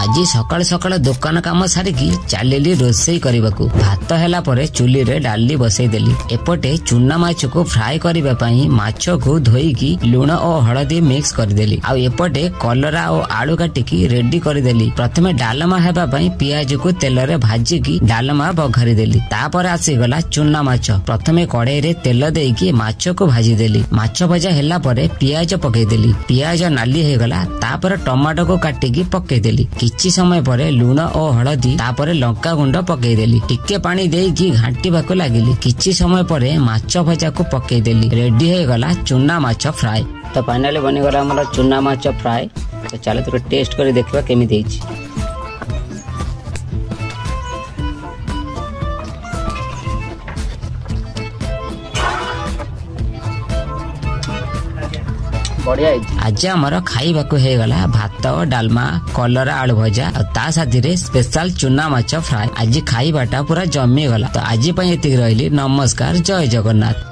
आज सकाळ सकाळ दुकान काम सारिकी चलिली रोसई करबाकू। भात हैला परे चुली रे डाली बसई देली। एपटे चुना माछ को फ्राई करबा पई माछ को धोईकी लूण और हळदी मिक्स कर देली। आ एपटे कलरा और आलू काटिकी रेडी कर देली। प्रथमे डालमा हेबा पई पियाज को तेल रे भाजीकी डालमा बघारी देली। तापर आसी गला चुना माछ। प्रथमे कड़ाई रे तेल देईकी माछ को भाजी देली। माछ भजा हैला परे पियाज पकई देली। पियाज नाली हे गला तापर टमाटो को काटिकी पकई देली। किछि समय परे लूण और हळदी तापर लंका गुंड पकई देली। टिके पानी देईकी घांटीबाकू लागिली। किछि समय परे माछ भजा को पकई देली। रेडी हे गला चुना माछ फ्राई। तो फाइनली बनी गला हमर चुना माछ फ्राई। तो चलो तो टेस्ट कर देखबा केमिति ହେଇଛି। आज आमर खाइबा को हे गला भात डालमा कलरा आलू भजा और ता साथी रे स्पेशल चुना माछ फ्राई। आज खाइबाटा पूरा जमी गला। तो आज पई एतिक रहली। नमस्कार, जय जगन्नाथ।